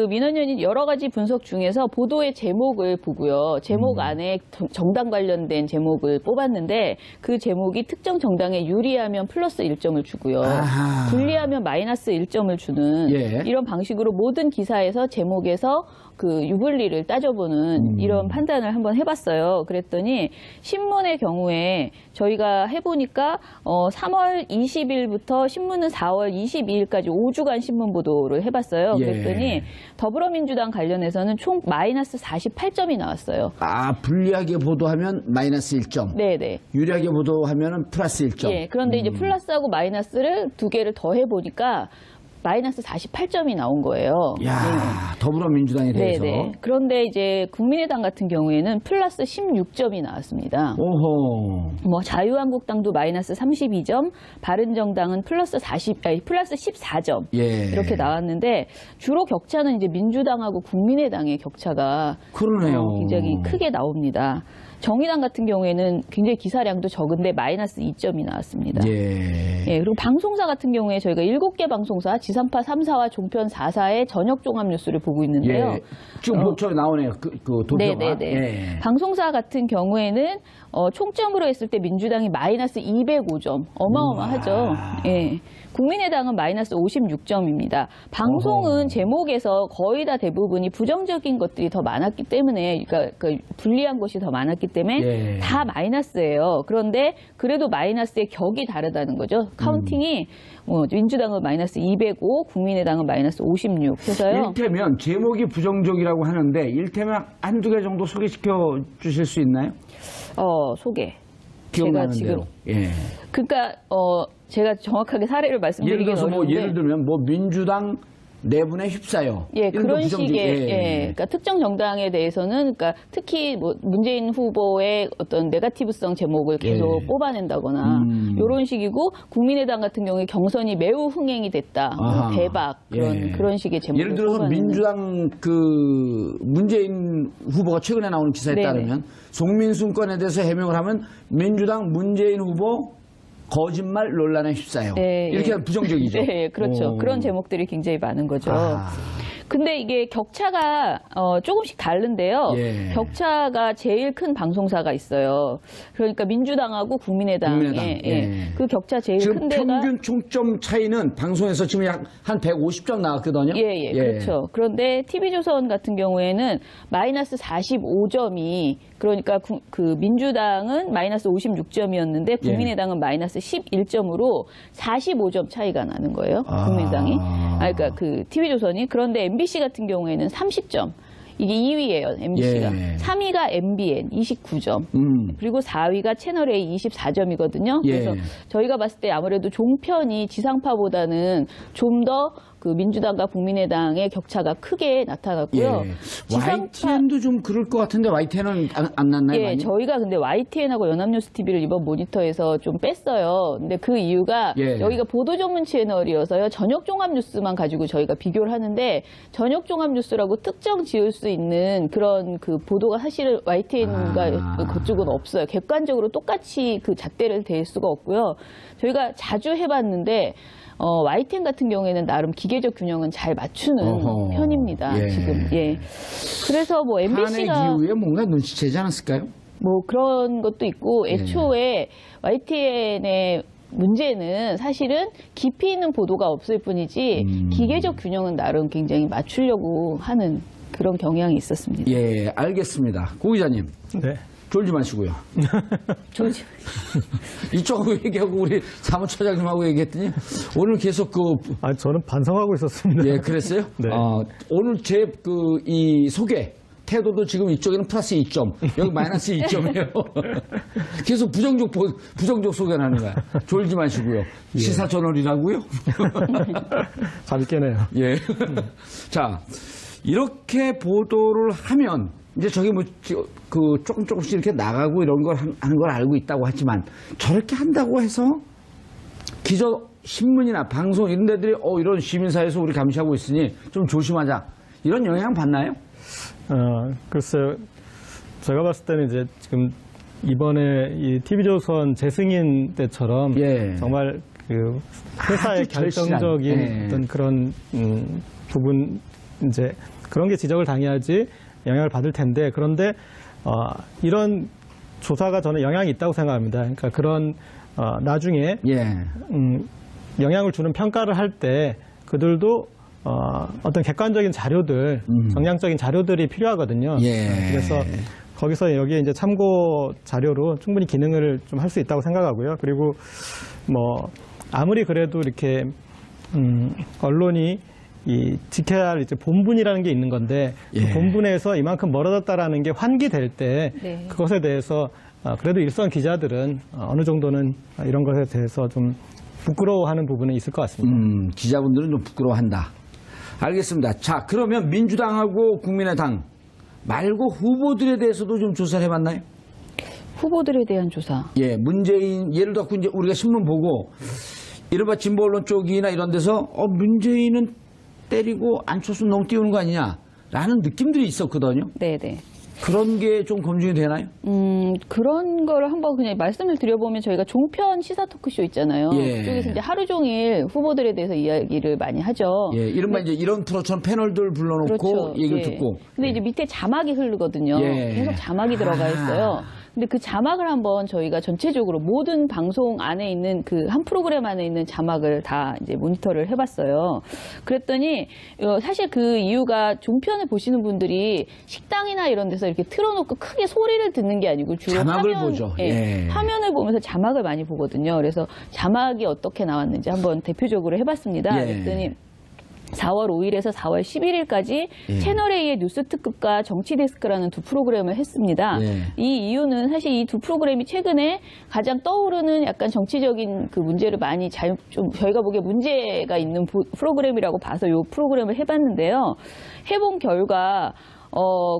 그 민원연이 여러 가지 분석 중에서 보도의 제목을 보고요. 제목 안에 정당 관련된 제목을 뽑았는데 그 제목이 특정 정당에 유리하면 플러스 1점을 주고요. 아하. 불리하면 마이너스 1점을 주는 예. 이런 방식으로 모든 기사에서 제목에서 그 유불리를 따져보는 이런 판단을 한번 해봤어요. 그랬더니 신문의 경우에 저희가 해보니까 3월 20일부터 신문은 4월 22일까지 5주간 신문 보도를 해봤어요. 예. 그랬더니 더불어민주당 관련해서는 총 마이너스 48점이 나왔어요. 아, 불리하게 보도하면 마이너스 1점. 네네. 유리하게 보도하면 플러스 1점. 예. 그런데 이제 플러스하고 마이너스를 두 개를 더 해보니까 마이너스 48점이 나온 거예요. 야, 더불어민주당에 대해서. 네네. 그런데 이제 국민의당 같은 경우에는 플러스 16점이 나왔습니다. 오호. 뭐 자유한국당도 마이너스 32점, 바른정당은 플러스 14점 예. 이렇게 나왔는데 주로 격차는 이제 민주당하고 국민의당의 격차가 그러네요. 굉장히 크게 나옵니다. 정의당 같은 경우에는 굉장히 기사량도 적은데 마이너스 2점이 나왔습니다. 예. 예, 그리고 방송사 같은 경우에 저희가 7개 방송사, 지상파 3사와 종편 4사의 저녁 종합 뉴스를 보고 있는데요. 예. 지금 저 나오네요. 그 도표가. 네네네. 예. 방송사 같은 경우에는 총점으로 했을 때 민주당이 마이너스 205점. 어마어마하죠. 예. 국민의당은 마이너스 56점입니다. 방송은 제목에서 거의 다 대부분이 부정적인 것들이 더 많았기 때문에, 그러니까 불리한 것이 더 많았기 때문에 예. 다 마이너스예요. 그런데 그래도 마이너스의 격이 다르다는 거죠. 카운팅이 민주당은 마이너스 205, 국민의당은 마이너스 56 해서요. 일테면 제목이 부정적이라고 하는데 일테면 한두 개 정도 소개시켜 주실 수 있나요? 소개. 기억나는 제가 지금 대로. 예. 그러니까 제가 정확하게 사례를 예를 말씀드리긴 들어서 어려운데 예를 들면 민주당 내분에 휩싸여. 예, 이런 거 그런 부정적- 식의, 그러니까 특정 정당에 대해서는, 그러니까 특히 뭐 문재인 후보의 어떤 네거티브성 제목을 계속 예. 뽑아낸다거나, 이런 식이고, 국민의당 같은 경우에 경선이 매우 흥행이 됐다, 아하. 대박, 그런 식의 제목을 예를 들어서 뽑아내는. 민주당 문재인 후보가 최근에 나오는 기사에 네네. 따르면 송민순 건에 대해서 해명을 하면 민주당 문재인 후보 거짓말 논란에 휩싸여. 네, 이렇게 예. 하면 부정적이죠. 네, 그렇죠. 오. 그런 제목들이 굉장히 많은 거죠. 아. 근데 이게 격차가 조금씩 다른데요. 예. 격차가 제일 큰 방송사가 있어요. 그러니까 민주당하고 국민의당. 국민의당, 예. 그 격차 제일 지금 큰 데가 평균 총점 차이는 방송에서 지금 약 한 150점 나왔거든요. 예, 그렇죠. 그런데 TV조선 같은 경우에는 마이너스 45점이 그러니까 그 민주당은 마이너스 56점이었는데 국민의당은 마이너스 11점으로 45점 차이가 나는 거예요. 국민의당이. 그러니까 그 TV조선이. 그런데 MBC 같은 경우에는 30점. 이게 2위예요, MBC가. 예. 3위가 MBN 29점. 그리고 4위가 채널A 24점이거든요. 예. 그래서 저희가 봤을 때 아무래도 종편이 지상파보다는 좀 더 그 민주당과 국민의당의 격차가 크게 나타났고요. 예. YTN도 좀 그럴 것 같은데 YTN은 안 났나요? 예, 많이? 저희가 근데 YTN하고 연합뉴스 TV를 이번 모니터에서 좀 뺐어요. 근데 그 이유가 예. 여기가 보도 전문 채널이어서요. 저녁 종합 뉴스만 가지고 저희가 비교를 하는데 저녁 종합 뉴스라고 특정 지을 수 있는 그런 그 보도가 사실은 YTN과 그쪽은 없어요. 객관적으로 똑같이 그 잣대를 댈 수가 없고요. 저희가 자주 해봤는데 YTN 같은 경우에는 나름 기계적 균형은 잘 맞추는 편입니다. 예. 지금. 예. 그래서 뭐 MBC가 탄핵 이후에 뭔가 눈치채지 않았을까요? 뭐 그런 것도 있고 애초에 YTN의 문제는 사실은 깊이 있는 보도가 없을 뿐이지 기계적 균형은 나름 굉장히 맞추려고 하는 그런 경향이 있었습니다. 예, 알겠습니다. 고 기자님. 네. 졸지 마시고요. 조지. 이쪽하고 얘기하고 우리 사무처장님하고 얘기했더니 오늘 계속 저는 반성하고 있었습니다. 예, 그랬어요? 네. 오늘 제 이 소개 태도도 지금 이쪽에는 플러스 2점, 여기 마이너스 2점이에요. 계속 부정적 소개를 하는 거야. 졸지 마시고요. 예. 시사저널이라고요? 잠이 깨네요. 예. 자, 이렇게 보도를 하면 이제 저기 조금씩 이렇게 나가고 이런 걸 하는 걸 알고 있다고 하지만 저렇게 한다고 해서 신문이나 방송 이런 데들이 이런 시민사회에서 우리 감시하고 있으니 좀 조심하자. 이런 영향 받나요? 글쎄요. 제가 봤을 때는 이제 지금 이번에 이 TV조선 재승인 때처럼 예. 정말 그 회사의 아주 절실한, 결정적인 예. 어떤 그런 부분에 이제 그런 게 지적을 당해야지 영향을 받을 텐데 그런데 이런 조사가 저는 영향이 있다고 생각합니다. 그러니까 그런 나중에 예. 영향을 주는 평가를 할 때 그들도 어떤 객관적인 자료들, 정량적인 자료들이 필요하거든요. 예. 그래서 거기서 여기에 이제 참고 자료로 충분히 기능을 좀 할 수 있다고 생각하고요. 그리고 뭐 아무리 그래도 이렇게 언론이 이 지켜야 할 이제 본분이라는 게 있는 건데 예. 그 본분에서 이만큼 멀어졌다라는 게 환기될 때 네. 그것에 대해서 그래도 일선 기자들은 어느 정도는 이런 것에 대해서 좀 부끄러워하는 부분은 있을 것 같습니다. 기자분들은 좀 부끄러워한다. 알겠습니다. 자, 그러면 민주당하고 국민의당 말고 후보들에 대해서도 좀 조사를 해봤나요? 후보들에 대한 조사. 예, 문재인, 예를 들어 이제 우리가 신문 보고 이른바 진보 언론 쪽이나 이런 데서 문재인은 때리고 안철수 너무 띄우는 거 아니냐라는 느낌들이 있었거든요. 네네. 그런 게 좀 검증이 되나요? 그런 거를 한번 그냥 말씀을 드려보면 저희가 종편 시사 토크쇼 있잖아요. 예. 그쪽에서 이제 하루 종일 후보들에 대해서 이야기를 많이 하죠. 예, 이른바 이제 이런 프로처럼 패널들 불러놓고 그렇죠. 얘기를 예. 듣고. 근데 이제 밑에 자막이 흐르거든요. 예. 계속 자막이 들어가 있어요. 근데 그 자막을 한번 저희가 전체적으로 모든 방송 안에 있는 그 한 프로그램 안에 있는 자막을 다 이제 모니터를 해봤어요. 그랬더니 사실 그 이유가 종편을 보시는 분들이 식당이나 이런 데서 이렇게 틀어놓고 크게 소리를 듣는 게 아니고 주로 자막을 보죠. 예. 화면을 보면서 자막을 많이 보거든요. 그래서 자막이 어떻게 나왔는지 한번 대표적으로 해봤습니다. 예. 그랬더니 4월 5일에서 4월 11일까지 예. 채널A의 뉴스 특급과 정치데스크라는 두 프로그램을 했습니다. 예. 이 이유는 사실 이 두 프로그램이 최근에 가장 떠오르는 약간 정치적인 그 문제를 많이 좀 저희가 보기에 문제가 있는 프로그램이라고 봐서 이 프로그램을 해봤는데요. 해본 결과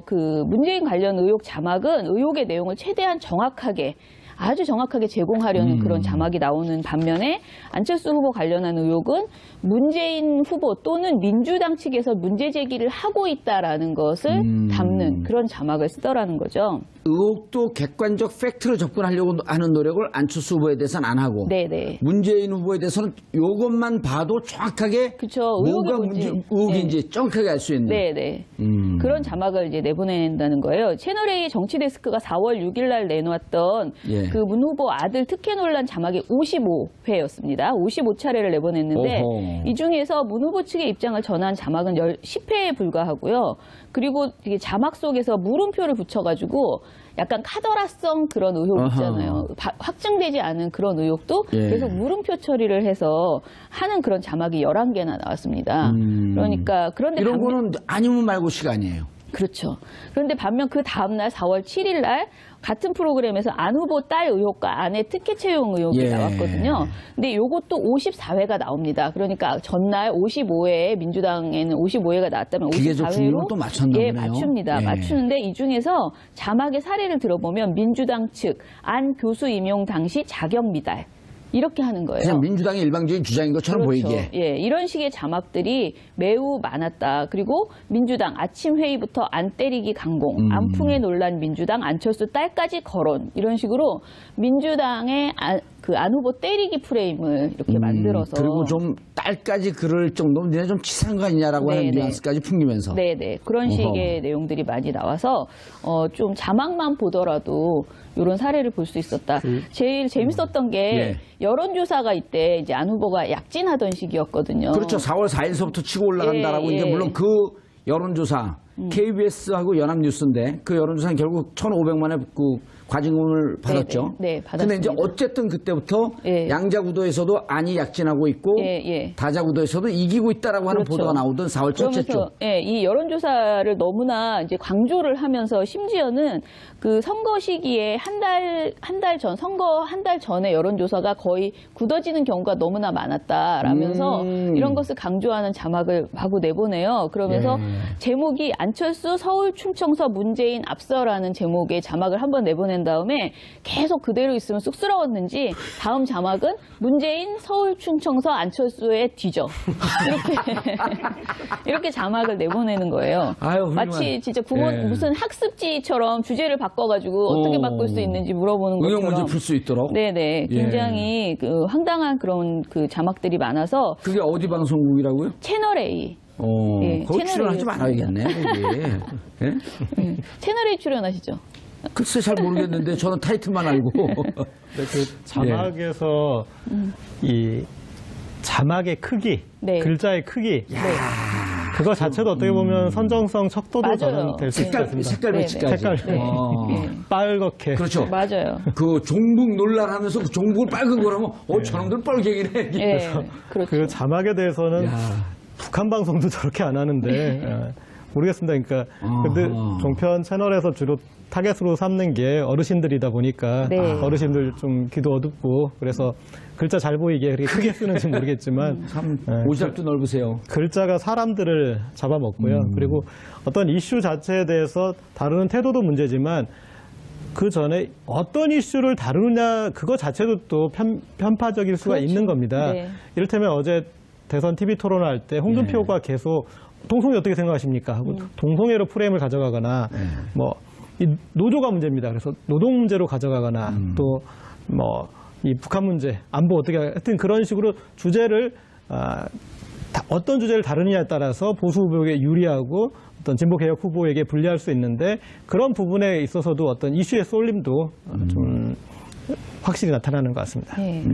그 문재인 관련 의혹 자막은 의혹의 내용을 최대한 정확하게 아주 정확하게 제공하려는 그런 자막이 나오는 반면에 안철수 후보 관련한 의혹은 문재인 후보 또는 민주당 측에서 문제 제기를 하고 있다라는 것을 담는 그런 자막을 쓰더라는 거죠. 의혹도 객관적 팩트를 접근하려고 하는 노력을 안철수 후보에 대해서는 안 하고 네네. 문재인 후보에 대해서는 이것만 봐도 정확하게 그쵸. 뭐가 의혹이 의혹인지 정확하게 알 수 있는. 네네. 그런 자막을 이제 내보낸다는 거예요. 채널A 정치데스크가 4월 6일 날 내놓았던 예. 그 문 후보 아들 특혜 논란 자막이 55회였습니다. 55차례를 내보냈는데 어허. 이 중에서 문 후보 측의 입장을 전한 자막은 10회에 불과하고요. 그리고 이게 자막 속에서 물음표를 붙여가지고 약간 카더라성 그런 의혹 아하. 있잖아요. 확증되지 않은 그런 의혹도 예. 계속 물음표 처리를 해서 하는 그런 자막이 11개나 나왔습니다. 그러니까 그런데 이런 반면- 거는 아니면 말고 시간이에요. 그렇죠. 그런데 반면 그 다음날 4월 7일 날 같은 프로그램에서 안 후보 딸 의혹과 아내 특혜 채용 의혹이 예. 나왔거든요. 근데 이것도 54회가 나옵니다. 그러니까 전날 55회에 민주당에는 55회가 나왔다면 기계적 중립을 54회로 또 맞췄나 예, 보네요. 맞춥니다. 예. 맞추는데 이 중에서 자막의 사례를 들어보면 민주당 측 안 교수 임용 당시 자격 미달 이렇게 하는 거예요. 그냥 민주당의 일방적인 주장인 것처럼 그렇죠. 보이게. 예, 이런 식의 자막들이 매우 많았다. 그리고 민주당 아침 회의부터 안 때리기 강공, 안풍에 놀란 민주당 안철수 딸까지 거론 이런 식으로 민주당의 안 후보 때리기 프레임을 이렇게 만들어서 그리고 좀 딸까지 그럴 정도면 니네 좀 치사한 거 아니냐라고 하는 네네. 뉘앙스까지 풍기면서. 네네 그런 식의 내용들이 많이 나와서 좀 자막만 보더라도 이런 사례를 볼 수 있었다. 제일 재밌었던 게 예. 여론조사가 이때 이제 안 후보가 약진하던 시기였거든요. 그렇죠. 4월 4일서부터 치고 올라간다라고 예, 이제 예. 물론 그 여론조사 KBS하고 연합뉴스인데 그 여론조사는 결국 1,500만의 그 과징금을 받았죠. 네, 근데 받았습니다. 이제 어쨌든 그때부터 예. 양자구도에서도 안이 약진하고 있고 예. 다자구도에서도 이기고 있다라고 하는 그렇죠. 보도가 나오던 4월 첫째 주. 그러면서 이 여론조사를 너무나 이제 강조를 하면서 심지어는 그 선거 시기에 한 달 전 선거 한 달 전에 여론조사가 거의 굳어지는 경우가 너무나 많았다라면서 이런 것을 강조하는 자막을 하고 내보내요. 그러면서 제목이 안철수 서울 충청서 문재인 앞서라는 제목의 자막을 한번 내보낸 다음에 계속 그대로 있으면 쑥스러웠는지 다음 자막은 문재인 서울 충청서 안철수의 뒤져 이렇게 자막을 내보내는 거예요. 아유, 훌륭한. 마치 진짜 예. 무슨 학습지처럼 주제를 바꿔가지고 어떻게 바꿀 수 있는지 물어보는 응용 것처럼. 문제 풀 수 있도록. 네네. 예. 굉장히 황당한 그런 그 자막들이 많아서 그게 어디 방송국이라고요? 채널A. 예, 거기 출연하지 채널 말아야겠네, 거기. 예? 채널에 출연하시죠? 글쎄 잘 모르겠는데 저는 타이틀만 알고. 그 자막에서 이 자막의 크기, 네. 글자의 크기, 그거 자체도 어떻게 보면 선정성 척도도 맞아요. 저는 될 수 색깔, 있습니다. 색깔 네, 배치까지. 색깔. 네. 네. 빨갛게. 그렇죠. 맞아요. 그 종북 논란하면서 그 종북을 빨간 거라면 저놈들 빨갱이네. 예, 그렇죠. 그 자막에 대해서는 야. 북한 방송도 저렇게 안 하는데 모르겠습니다. 그러니까 근데 어허. 종편 채널에서 주로 타겟으로 삼는 게 어르신들이다 보니까 네. 어르신들 좀 귀도 어둡고 그래서 글자 잘 보이게 그렇게 크게 쓰는지 모르겠지만 참 네. 오지랖도 넓으세요. 글자가 사람들을 잡아먹고요. 그리고 어떤 이슈 자체에 대해서 다루는 태도도 문제지만 그 전에 어떤 이슈를 다루느냐 그거 자체도 또 편파적일 수가 그렇죠. 있는 겁니다. 네. 이를테면 어제 대선 TV 토론할 때 홍준표가 계속 동성애 어떻게 생각하십니까? 하고 동성애로 프레임을 가져가거나 뭐 이 노조가 문제입니다. 그래서 노동 문제로 가져가거나 또 뭐 이 북한 문제, 안보 어떻게 하여튼 그런 식으로 주제를 어떤 주제를 다루느냐에 따라서 보수 후보에게 유리하고 어떤 진보 개혁 후보에게 불리할 수 있는데 그런 부분에 있어서도 어떤 이슈의 쏠림도 좀 확실히 나타나는 것 같습니다. 네.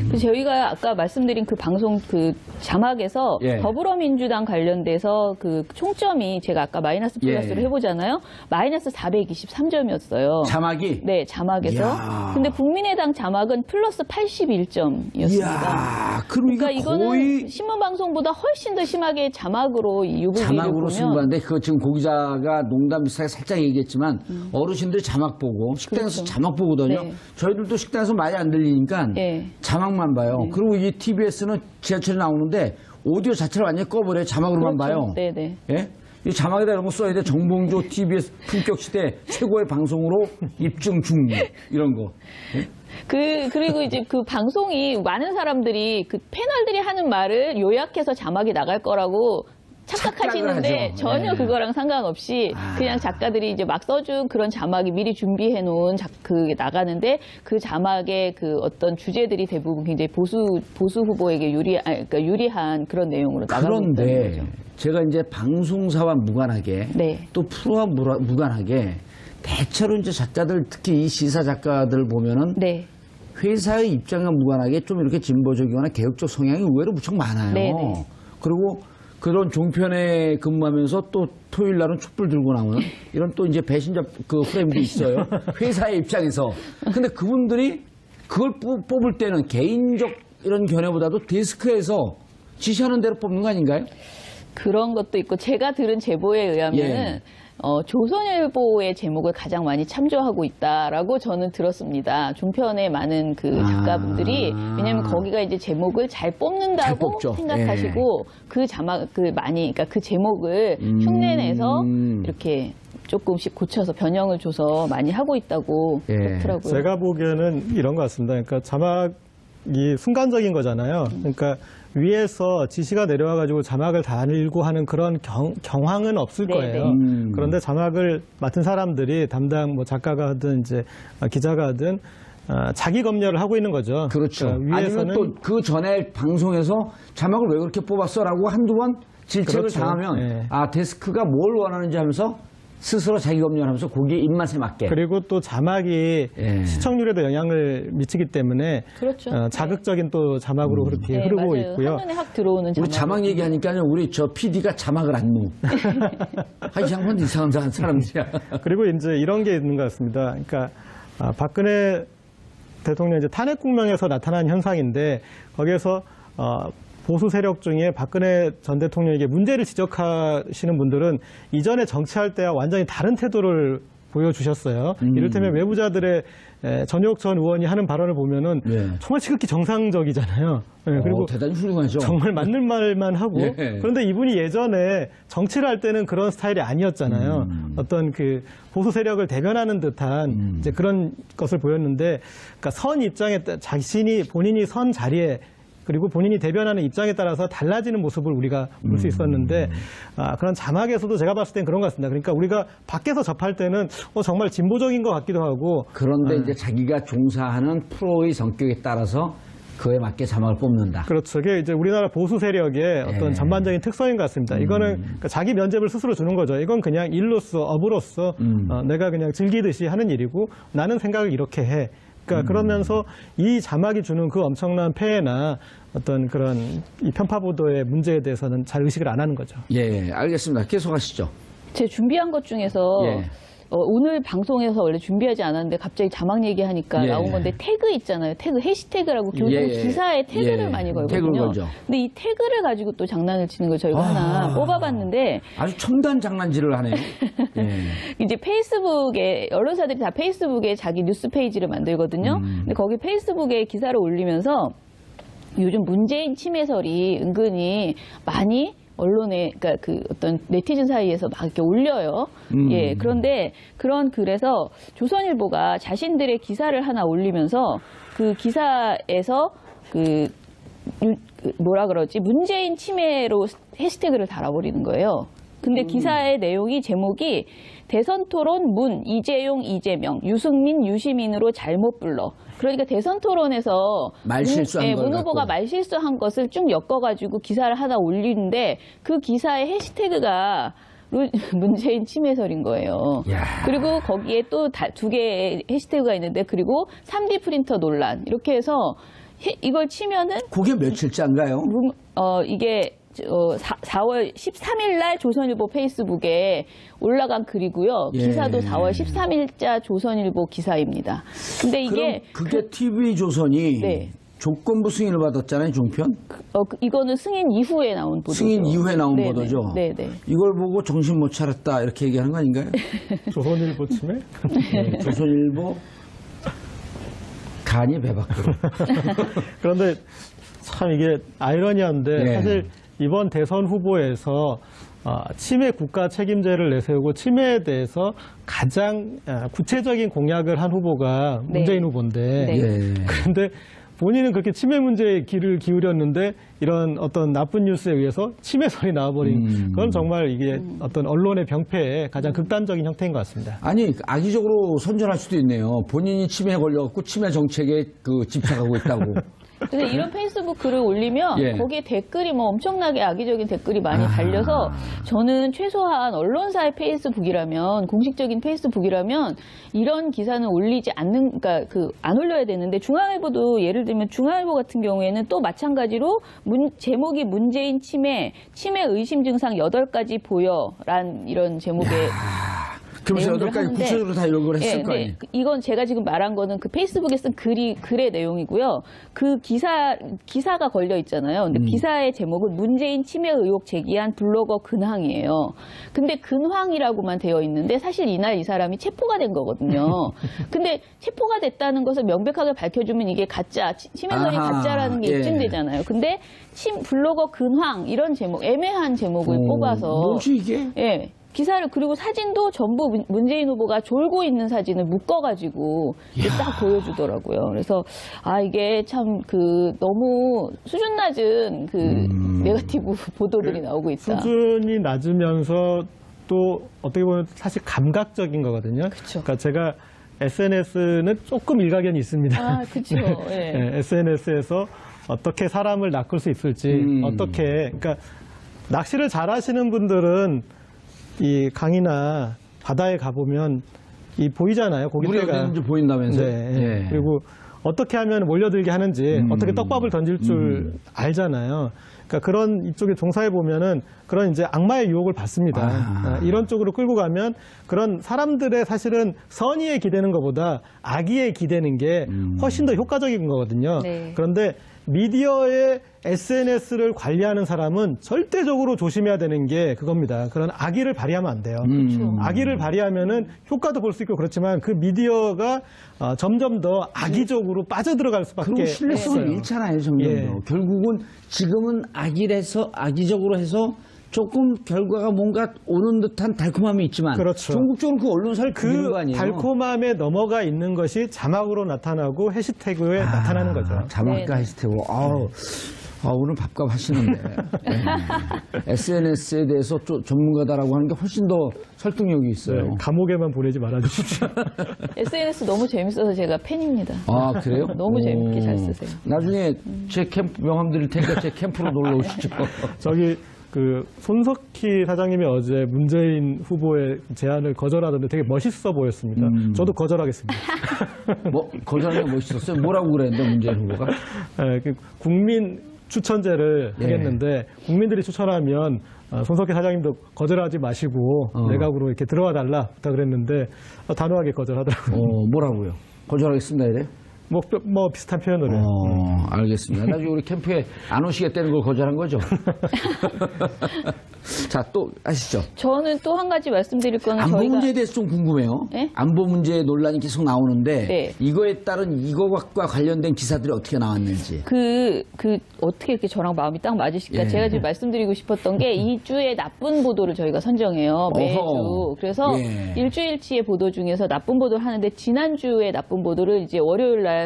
그래서 저희가 아까 말씀드린 그 방송 그 자막에서 예. 더불어민주당 관련돼서 그 총점이 제가 아까 마이너스 플러스를 예. 해보잖아요. 마이너스 423점이었어요. 자막이. 네, 자막에서. 이야. 근데 국민의당 자막은 플러스 81점이었습니다. 이야, 그럼 그러니까 이거 이거는 거의 신문방송보다 훨씬 더 심하게 자막으로 이 유불리를 자막으로 보면 승부하는데 그거 지금 고 기자가 농담 비슷하게 살짝 얘기했지만 어르신들이 자막 보고 식당에서 그렇죠. 자막 보거든요. 네. 저희들도 식당에서 많이 안 들리니까 네. 자막만 봐요. 그리고 이 TBS는 지하철에 나오는데 오디오 자체를 완전히 꺼버려요. 자막으로만 봐요. 네네. 예? 이 자막에다 이런 거 써야 돼. 정봉조 TBS 품격 시대 최고의 방송으로 입증 중 이런 거. 예? 그리고 이제 그 방송이 많은 사람들이 그 패널들이 하는 말을 요약해서 자막이 나갈 거라고 착각하시는데 착각을 하죠. 전혀 네. 그거랑 상관없이 그냥 작가들이 이제 막 써준 그런 자막이 미리 준비해 놓은 그게 나가는데 그 자막의 그 어떤 주제들이 대부분 굉장히 보수 후보에게 그러니까 유리한 그런 내용으로 나가고 있다는 그런데 거죠. 제가 이제 방송사와 무관하게 네. 또 프로와 무관하게 대체로 이제 작가들 특히 이 시사 작가들 보면은 네. 회사의 입장과 무관하게 좀 이렇게 진보적이거나 개혁적 성향이 의외로 무척 많아요. 네네. 그리고 그런 종편에 근무하면서 또 토요일 날은 촛불 들고 나오는 이런 또 이제 배신자 그 프레임도 있어요. 회사의 입장에서. 근데 그분들이 그걸 뽑을 때는 개인적 이런 견해보다도 데스크에서 지시하는 대로 뽑는 거 아닌가요? 그런 것도 있고 제가 들은 제보에 의하면은 예. 조선일보의 제목을 가장 많이 참조하고 있다라고 저는 들었습니다. 종편의 많은 그 작가분들이 왜냐하면 거기가 이제 제목을 잘 잘 뽑는다고 뽑죠. 생각하시고 그 자막 그러니까 그 제목을 흉내내서 이렇게 조금씩 고쳐서 변형을 줘서 많이 하고 있다고 예. 그렇더라고요. 제가 보기에는 이런 것 같습니다. 그러니까 자막이 순간적인 거잖아요. 그러니까 위에서 지시가 내려와가지고 자막을 달고 하는 그런 경황은 없을 네, 거예요. 네. 그런데 자막을 맡은 사람들이 담당 뭐 작가가 하든 이제 기자가 하든 자기 검열을 하고 있는 거죠. 그렇죠. 그러니까 아니면 또 그 전에 방송에서 자막을 왜 그렇게 뽑았어라고 한두 번 질책을 그렇죠. 당하면 예. 아 데스크가 뭘 원하는지 하면서 스스로 자기 검열하면서 거기에 입맛에 맞게. 그리고 또 자막이 예. 시청률에도 영향을 미치기 때문에 그렇죠. 자극적인 또 자막으로 그렇게 네, 흐르고 맞아요. 있고요. 한눈에 확 들어오는 우리 자막. 자막 얘기하니까요. 우리 저 PD가 자막을 안 넣어. 이 양반 이상한 사람들이야. 그리고 이제 이런 게 있는 것 같습니다. 그러니까 박근혜 대통령 이제 탄핵 국면에서 나타난 현상인데 거기에서 보수 세력 중에 박근혜 전 대통령에게 문제를 지적하시는 분들은 이전에 정치할 때와 완전히 다른 태도를 보여주셨어요. 이를테면 외부자들의 전효옥 전 의원이 하는 발언을 보면은 예. 정말 지극히 정상적이잖아요. 예, 그리고 대단히 훌륭하죠. 정말 맞는 말만 하고 예. 그런데 이분이 예전에 정치를 할 때는 그런 스타일이 아니었잖아요. 어떤 그 보수 세력을 대변하는 듯한 이제 그런 것을 보였는데 그러니까 선 입장에 본인이 선 자리에 그리고 본인이 대변하는 입장에 따라서 달라지는 모습을 우리가 볼 수 있었는데 그런 자막에서도 제가 봤을 땐 그런 것 같습니다. 그러니까 우리가 밖에서 접할 때는 정말 진보적인 것 같기도 하고 그런데 이제 자기가 종사하는 프로의 성격에 따라서 그에 맞게 자막을 뽑는다. 그렇죠. 이게 이제 우리나라 보수 세력의 어떤 예. 전반적인 특성인 것 같습니다. 이거는 그러니까 자기 면접을 스스로 주는 거죠. 이건 그냥 일로서, 업으로서 내가 그냥 즐기듯이 하는 일이고 나는 생각을 이렇게 해. 그러니까 그러면서 이 자막이 주는 그 엄청난 폐해나 어떤 그런 이 편파 보도의 문제에 대해서는 잘 의식을 안 하는 거죠. 예, 알겠습니다. 계속하시죠. 제 준비한 것 중에서 예. 오늘 방송에서 원래 준비하지 않았는데 갑자기 자막 얘기하니까 예. 나온 건데 태그 있잖아요. 태그 해시태그라고 교통 예. 기사에 태그를 예. 많이 걸거든요. 태그를 걸죠. 근데 이 태그를 가지고 또 장난을 치는 걸 저희가 하나 뽑아봤는데 아주 첨단 장난질을 하네요. 예. 이제 페이스북에 언론사들이 다 페이스북에 자기 뉴스 페이지를 만들거든요. 근데 거기 페이스북에 기사를 올리면서 요즘 문재인 침해설이 은근히 많이 언론에, 그러니까 그 어떤 네티즌 사이에서 막 이렇게 올려요. 예. 그런데 그런 글에서 조선일보가 자신들의 기사를 하나 올리면서 그 기사에서 뭐라 그러지? 문재인 침해로 해시태그를 달아버리는 거예요. 근데 기사의 내용이 제목이 대선 토론 문, 이재용, 이재명, 유승민, 유시민으로 잘못 불러. 그러니까 대선 토론에서 말실수한 걸 문 후보가 갖고. 말실수한 것을 쭉 엮어가지고 기사를 하나 올리는데 그 기사의 해시태그가 문재인 침해설인 거예요. 야. 그리고 거기에 또 두 개의 해시태그가 있는데 그리고 3D 프린터 논란 이렇게 해서 이걸 치면은 그게 며칠째인가요? 이게 4월 13일 날 조선일보 페이스북에 올라간 글이고요. 예. 기사도 4월 13일자 조선일보 기사입니다. 근데 이게 그게 TV조선이 네. 조건부 승인을 받았잖아요, 종편? 이거는 승인 이후에 나온 보도죠. 승인 이후에 나온 네네. 보도죠? 네네. 이걸 보고 정신 못 차렸다 이렇게 얘기하는 거 아닌가요? 조선일보 침해? 네, 조선일보 간이 배 밖으로. 그런데 참 이게 아이러니한데 네. 사실 이번 대선 후보에서 치매 국가 책임제를 내세우고 치매에 대해서 가장 구체적인 공약을 한 후보가 네. 문재인 후보인데 네. 예. 그런데 본인은 그렇게 치매 문제에 귀를 기울였는데 이런 어떤 나쁜 뉴스에 의해서 치매설이 나와버린 그건 정말 이게 어떤 언론의 병폐의 가장 극단적인 형태인 것 같습니다. 아니, 악의적으로 선전할 수도 있네요. 본인이 치매에 걸려갖고 치매 정책에 집착하고 있다고. 근데 이런 페이스북 글을 올리면 예. 거기에 댓글이 뭐 엄청나게 악의적인 댓글이 많이 달려서 저는 최소한 언론사의 페이스북이라면 공식적인 페이스북이라면 이런 기사는 올리지 않는 그러니까 안 올려야 되는데 중앙일보도 예를 들면 중앙일보 같은 경우에는 또 마찬가지로 제목이 문재인 치매 의심 증상 8가지 보여란 이런 제목의 그러면서 내용들을 8가지 하는데, 구체적으로 다 이런 걸 했을 예, 거 아니에요? 이건 제가 지금 말한 거는 그 페이스북에 쓴 글의 내용이고요. 그 기사가 걸려 있잖아요. 근데 기사의 제목은 문재인 치매 의혹 제기한 블로거 근황이에요. 근데 근황이라고만 되어 있는데 사실 이날 이 사람이 체포가 된 거거든요. 근데 체포가 됐다는 것을 명백하게 밝혀주면 이게 가짜, 치매설이 아하, 가짜라는 게 예. 입증되잖아요. 근데 블로거 근황 이런 제목, 애매한 제목을 뽑아서 뭐지 이게? 예. 기사를 그리고 사진도 전부 문재인 후보가 졸고 있는 사진을 묶어가지고 이렇게 딱 보여주더라고요. 그래서 이게 참 너무 수준 낮은 네거티브 보도들이 나오고 있다. 수준이 낮으면서 또 어떻게 보면 사실 감각적인 거거든요. 그쵸. 그러니까 제가 SNS는 조금 일가견이 있습니다. 그렇죠. 예. 네, SNS에서 어떻게 사람을 낚을 수 있을지 그러니까 낚시를 잘하시는 분들은 이 강이나 바다에 가보면 보이잖아요. 물이 고깃대가. 어디 있는지 보인다면서요? 네. 예. 그리고 어떻게 하면 몰려들게 하는지 어떻게 떡밥을 던질 줄 알잖아요. 그러니까 그런 이쪽에 종사해 보면은 그런 이제 악마의 유혹을 받습니다. 이런 쪽으로 끌고 가면 그런 사람들의 사실은 선의에 기대는 것보다 악의에 기대는 게 훨씬 더 효과적인 거거든요. 네. 그런데 미디어의 SNS를 관리하는 사람은 절대적으로 조심해야 되는 게 그겁니다. 그런 악의를 발휘하면 안 돼요. 악의를 발휘하면은 효과도 볼 수 있고 그렇지만 그 미디어가 점점 더 악의적으로 빠져들어갈 수밖에 그리고 신뢰성을 없어요. 잃잖아요, 점점 예. 더. 결국은 지금은 악의적으로 해서 조금 결과가 뭔가 오는 듯한 달콤함이 있지만 그렇죠. 전국적으로 그 언론사를 그리는 거 아니에요? 달콤함에 넘어가 있는 것이 자막으로 나타나고 해시태그에 나타나는 거죠. 자막과 네. 해시태그. 오늘 밥값 하시는데 SNS에 대해서 전문가다라고 하는 게 훨씬 더 설득력이 있어요. 네, 감옥에만 보내지 말아주십시오. SNS 너무 재밌어서 제가 팬입니다. 아, 그래요? 너무 재밌게 잘 쓰세요. 나중에 제 캠프 명함 드릴 테니까 제 캠프로 놀러 오시죠. 저기 그 손석희 사장님이 어제 문재인 후보의 제안을 거절하던데 되게 멋있어 보였습니다. 저도 거절하겠습니다. 뭐 거절하는 게 멋있었어요? 뭐라고 그랬는데 문재인 후보가? 네, 그 국민 추천제를 예. 하겠는데 국민들이 추천하면 손석희 사장님도 거절하지 마시고 내각으로 이렇게 들어와 달라 부탁을 했는데 단호하게 거절하더라고요. 뭐라고요? 거절하겠습니다 이래? 뭐 비슷한 표현으로. 알겠습니다. 나중에 우리 캠프에 안 오시겠다는 걸 거절한 거죠? 자, 또 아시죠? 저는 또 한 가지 말씀드릴 거는 안보 저희가 문제에 대해서 좀 궁금해요. 네? 안보 문제 논란이 계속 나오는데 네. 이거에 따른 이거와 관련된 기사들이 어떻게 나왔는지. 어떻게 이렇게 저랑 마음이 딱 맞으실까? 예. 제가 지금 말씀드리고 싶었던 게 2주의 나쁜 보도를 저희가 선정해요. 매주. 어허. 그래서 예. 일주일치의 보도 중에서 나쁜 보도를 하는데 지난주에 나쁜 보도를 이제 월요일 날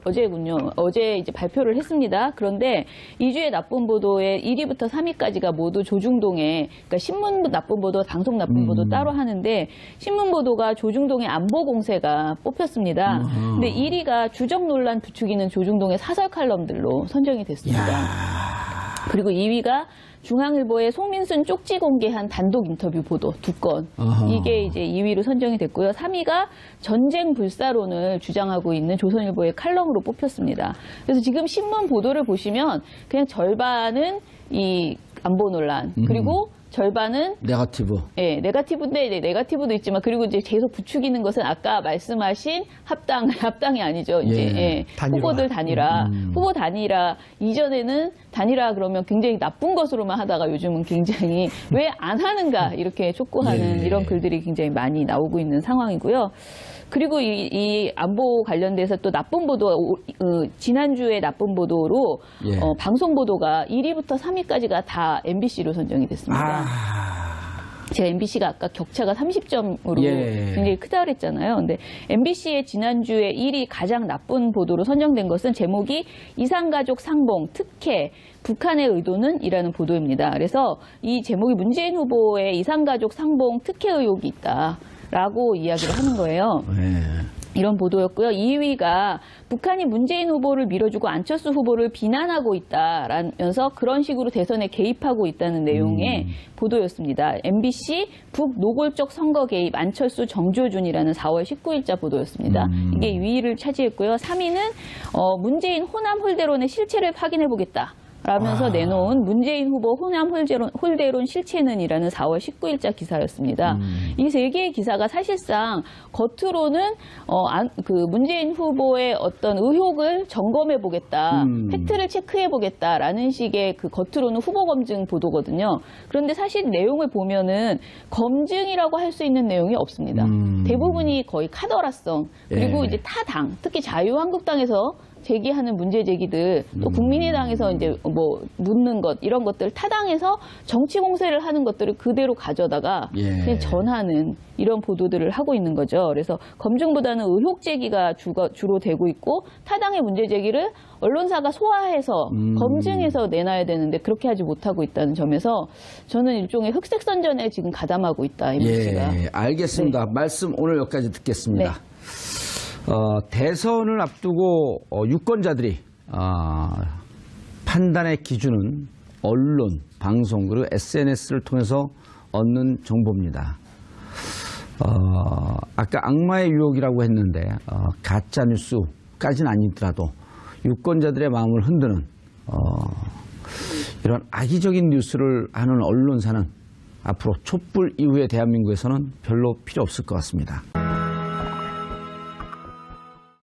어제군요. 어제 이제 발표를 했습니다. 그런데 2주의 나쁜 보도의 1위부터 3위까지가 모두 조중동에, 그러니까 신문 나쁜 보도, 방송 나쁜 보도 따로 하는데 신문 보도가 조중동의 안보 공세가 뽑혔습니다. 근데 1위가 주적 논란 부추기는 조중동의 사설 칼럼들로 선정이 됐습니다. 그리고 2위가 중앙일보의 송민순 쪽지 공개한 단독 인터뷰 보도 2건. 이게 이제 2위로 선정이 됐고요. 3위가 전쟁 불사론을 주장하고 있는 조선일보의 칼럼으로 뽑혔습니다. 그래서 지금 신문 보도를 보시면 그냥 절반은 이 안보 논란, 그리고 절반은 네거티브. 예, 네거티브인데 네거티브도 있지만 그리고 이제 계속 부추기는 것은 아까 말씀하신 합당이 아니죠. 이제 예, 단일화. 후보들 단일화. 후보 단일화 이전에는 단일화 그러면 굉장히 나쁜 것으로만 하다가 요즘은 굉장히 왜 안 하는가 이렇게 촉구하는 예. 이런 글들이 굉장히 많이 나오고 있는 상황이고요. 그리고 이 안보 관련돼서 또 나쁜 보도, 지난주에 나쁜 보도로 예. 방송 보도가 1위부터 3위까지가 다 MBC로 선정이 됐습니다. 제가 MBC가 아까 격차가 30점으로 예. 굉장히 크다 그랬잖아요. 근데 MBC의 지난주에 1위 가장 나쁜 보도로 선정된 것은 제목이 이산가족 상봉, 특혜, 북한의 의도는? 이라는 보도입니다. 그래서 이 제목이 문재인 후보의 이산가족 상봉 특혜 의혹이 있다. 라고 이야기를 하는 거예요. 이런 보도였고요. 2위가 북한이 문재인 후보를 밀어주고 안철수 후보를 비난하고 있다라면서 그런 식으로 대선에 개입하고 있다는 내용의 보도였습니다. MBC 북노골적 선거 개입 안철수 정조준이라는 4월 19일자 보도였습니다. 이게 2위를 차지했고요. 3위는 문재인 호남 홀대론의 실체를 확인해보겠다. 라면서 내놓은 문재인 후보 호남 홀대론 실체는이라는 4월 19일자 기사였습니다. 이 세 개의 기사가 사실상 겉으로는 문재인 후보의 어떤 의혹을 점검해 보겠다, 팩트를 체크해 보겠다라는 식의 그 겉으로는 후보 검증 보도거든요. 그런데 사실 내용을 보면은 검증이라고 할 수 있는 내용이 없습니다. 대부분이 거의 카더라성 그리고 이제 타당, 특히 자유한국당에서 제기하는 문제 제기들, 또 국민의당에서 이제 뭐 묻는 것, 이런 것들 타당해서 정치 공세를 하는 것들을 그대로 가져다가 그냥 전하는 이런 보도들을 하고 있는 거죠. 그래서 검증보다는 의혹 제기가 주로 되고 있고 타당의 문제 제기를 언론사가 소화해서 검증해서 내놔야 되는데 그렇게 하지 못하고 있다는 점에서 저는 일종의 흑색 선전에 지금 가담하고 있다, MBC가. 예, 알겠습니다. 말씀 오늘 여기까지 듣겠습니다. 네. 대선을 앞두고 유권자들이 판단의 기준은 언론, 방송 그리고 SNS를 통해서 얻는 정보입니다. 아까 악마의 유혹이라고 했는데 가짜 뉴스까지는 아니더라도 유권자들의 마음을 흔드는 이런 악의적인 뉴스를 하는 언론사는 앞으로 촛불 이후의 대한민국에서는 별로 필요 없을 것 같습니다.